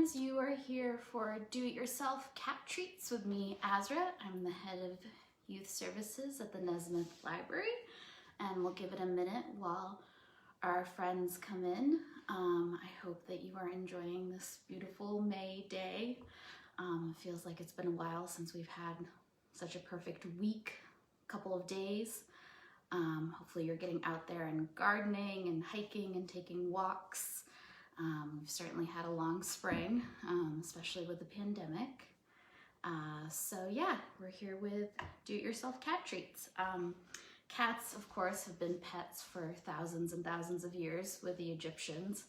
friends, you are here for Do-It-Yourself Cat Treats with me, Azra. I'm the head of youth services at the Nesmith Library, and we'll give it a minute while our friends come in. I hope that you are enjoying this beautiful May day. It feels like it's been a while since we've had such a perfect week, couple of days. Hopefully you're getting out there and gardening and hiking and taking walks. We've certainly had a long spring, especially with the pandemic. So yeah, we're here with Do-It-Yourself Cat Treats. Cats, of course, have been pets for thousands and thousands of years with the Egyptians,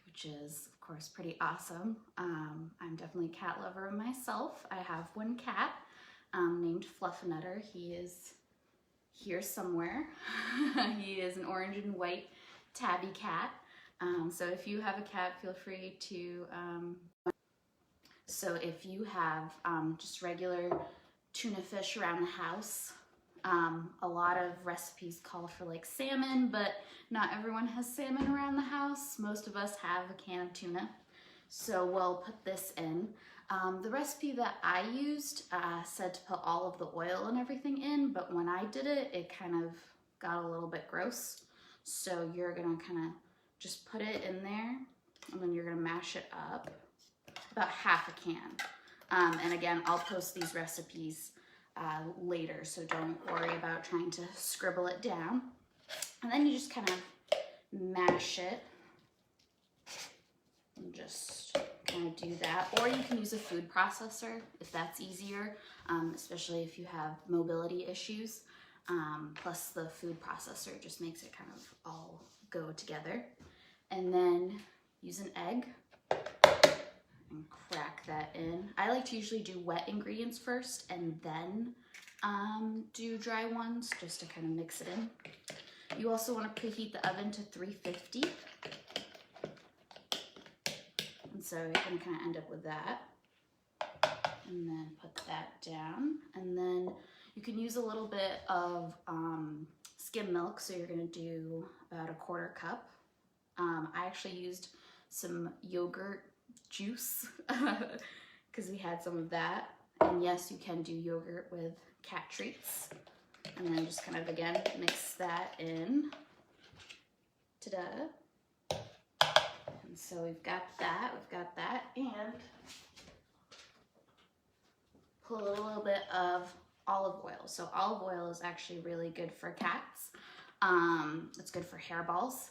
which is, of course, pretty awesome. I'm definitely a cat lover myself. I have one cat named Fluffernutter. He is here somewhere. He is an orange and white tabby cat. So if you have a cat, feel free to, so if you have just regular tuna fish around the house, a lot of recipes call for like salmon, but not everyone has salmon around the house. Most of us have a can of tuna, so we'll put this in. The recipe that I used said to put all of the oil and everything in, but when I did it, it kind of got a little bit gross. So you're gonna kind of just put it in there, and then you're gonna mash it up, about half a can. And again, I'll post these recipes later, so don't worry about trying to scribble it down. And then you just kind of mash it, and just kind of do that. Or you can use a food processor if that's easier, especially if you have mobility issues. Plus the food processor just makes it kind of all go together. And then use an egg and crack that in. I like to usually do wet ingredients first and then do dry ones, just to kind of mix it in. You also want to preheat the oven to 350. And so you're going to kind of end up with that. And then put that down. And then you can use a little bit of skim milk. So you're going to do about a quarter cup. I actually used some yogurt juice because we had some of that. And yes, you can do yogurt with cat treats. And then just kind of, again, mix that in. Ta-da. And so we've got that, and put a little bit of olive oil. So olive oil is actually really good for cats. It's good for hairballs.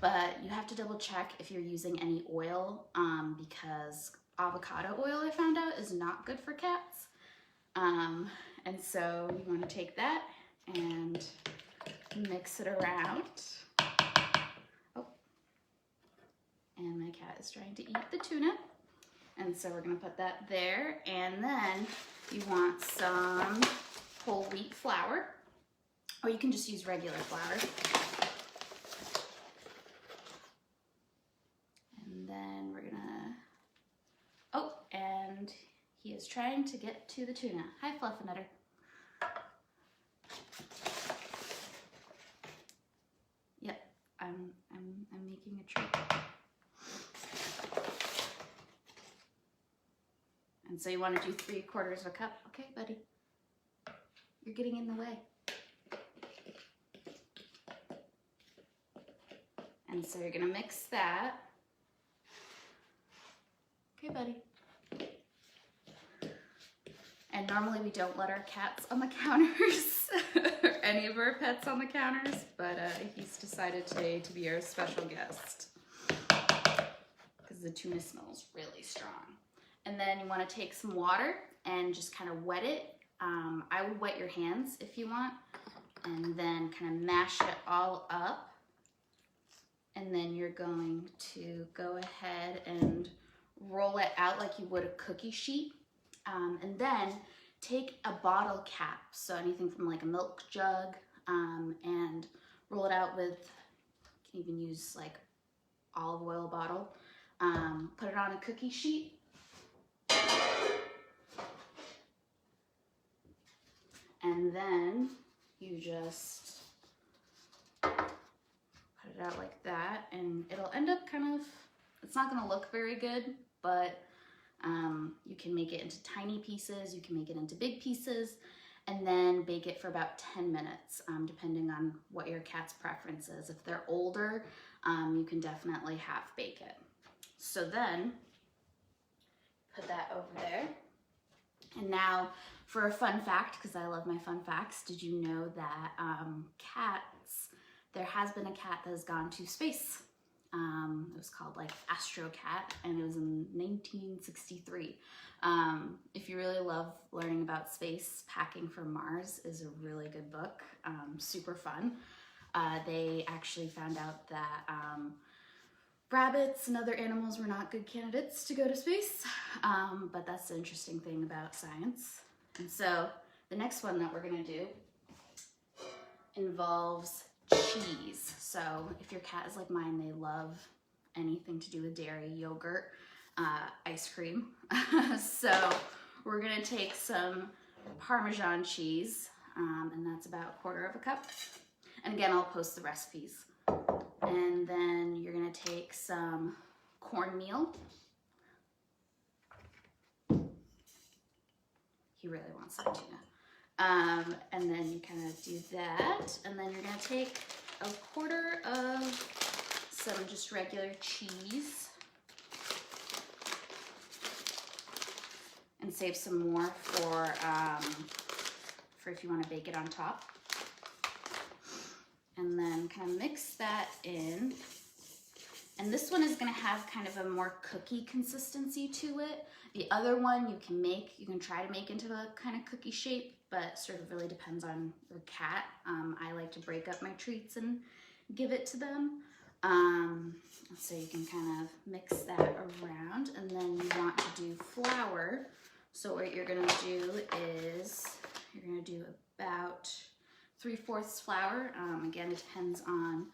But you have to double check if you're using any oil, because avocado oil, I found out, is not good for cats. And so you want to take that and mix it around. Oh, and my cat is trying to eat the tuna. And so we're going to put that there. And then you want some whole wheat flour, or you can just use regular flour. Then we're gonna, oh, and he is trying to get to the tuna. Hi, Fluffernutter. Yep, I'm making a treat. And so you want to do 3/4 of a cup. Okay, buddy, you're getting in the way. And so you're gonna mix that. Okay, buddy. And normally we don't let our cats on the counters, or any of our pets on the counters, but he's decided today to be our special guest because the tuna smells really strong. And then you want to take some water and just kind of wet it. I would wet your hands if you want, and then kind of mash it all up. And then you're going to go ahead and roll it out like you would a cookie sheet, and then take a bottle cap, so anything from like a milk jug, and roll it out with, you can even use like olive oil bottle, put it on a cookie sheet, and then you just put it out like that, and it'll end up kind of, It's not gonna look very good, but you can make it into tiny pieces, you can make it into big pieces, and then bake it for about 10 minutes, depending on what your cat's preference is. If they're older, you can definitely half bake it. So then, put that over there. And now for a fun fact, because I love my fun facts, did you know that cats, there has been a cat that has gone to space. It was called like Astro Cat, and it was in 1963. If you really love learning about space, Packing for Mars is a really good book, super fun. They actually found out that rabbits and other animals were not good candidates to go to space, but that's the interesting thing about science. And so the next one that we're gonna do involves cheese. So if your cat is like mine, they love anything to do with dairy, yogurt, ice cream. So we're gonna take some Parmesan cheese, and that's about 1/4 cup. And again, I'll post the recipes. And then you're gonna take some cornmeal. He really wants that tuna. And then you kind of do that. And then you're gonna take 1/4 of some just regular cheese and save some more for if you want to bake it on top. And then kind of mix that in. And this one is gonna have kind of a more cookie consistency to it. The other one you can try to make into a kind of cookie shape, but sort of really depends on your cat. I like to break up my treats and give it to them. So you can kind of mix that around, and then you want to do flour. So what you're gonna do is, you're gonna do about 3/4 flour. Again, it depends on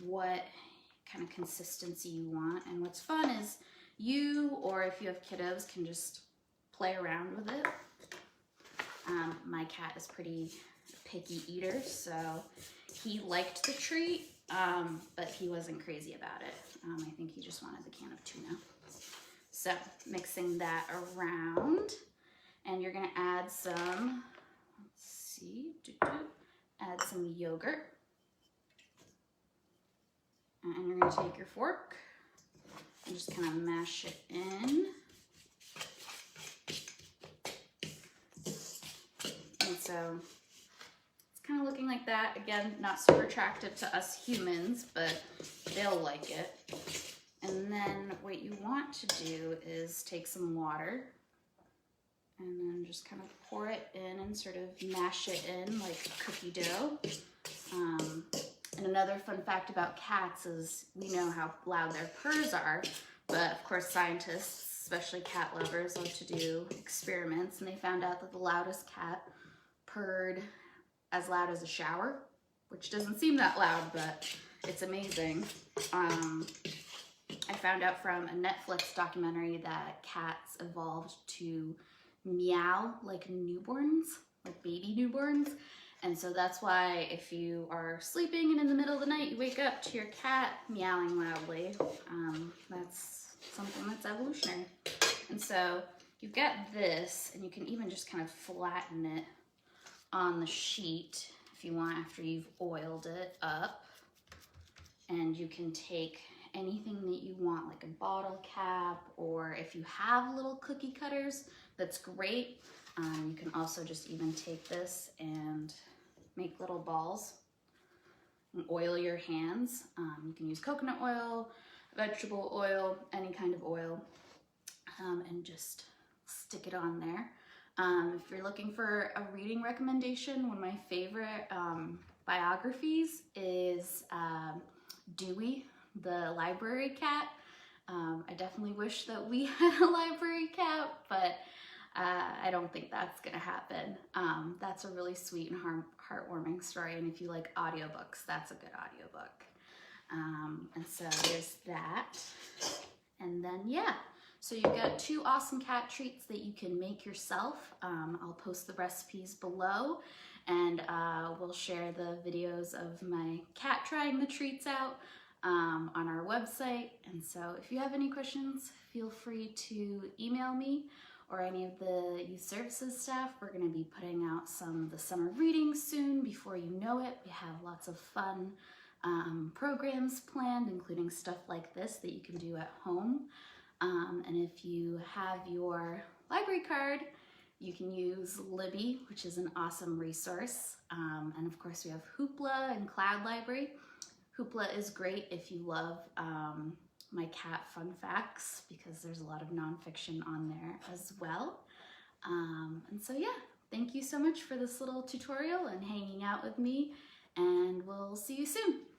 what kind of consistency you want. And what's fun is you, or if you have kiddos, can just play around with it. My cat is pretty picky eater, so he liked the treat, but he wasn't crazy about it. I think he just wanted the can of tuna. So mixing that around, and you're gonna add some, let's see, add some yogurt. And you're gonna take your fork and just kind of mash it in. And so it's kind of looking like that. Again, not super attractive to us humans, but they'll like it. And then what you want to do is take some water and then just kind of pour it in and sort of mash it in like cookie dough. And another fun fact about cats is we know how loud their purrs are, but of course scientists, especially cat lovers, love to do experiments, and they found out that the loudest cat purred as loud as a shower, which doesn't seem that loud, but it's amazing. I found out from a Netflix documentary that cats evolved to meow like newborns, like baby newborns. And so that's why if you are sleeping and in the middle of the night you wake up to your cat meowing loudly, that's something that's evolutionary. And so you've got this, and you can even just kind of flatten it on the sheet if you want after you've oiled it up. And you can take anything that you want, like a bottle cap, or if you have little cookie cutters, that's great. You can also just even take this and make little balls and oil your hands. You can use coconut oil, vegetable oil, any kind of oil, and just stick it on there. If you're looking for a reading recommendation, one of my favorite biographies is Dewey, the library cat. I definitely wish that we had a library cat, but I don't think that's gonna happen. That's a really sweet and heartwarming story, and if you like audiobooks, that's a good audiobook. And so there's that. And then, yeah, so you've got 2 awesome cat treats that you can make yourself. I'll post the recipes below, and we'll share the videos of my cat trying the treats out. on our website. And so if you have any questions, feel free to email me or any of the youth services staff. We're going to be putting out some of the summer readings soon. Before you know it, we have lots of fun programs planned, including stuff like this that you can do at home. And if you have your library card, you can use Libby, which is an awesome resource. And of course we have Hoopla and Cloud Library. Hoopla is great if you love my cat fun facts, because there's a lot of nonfiction on there as well. And so yeah, thank you so much for this little tutorial and hanging out with me, and we'll see you soon.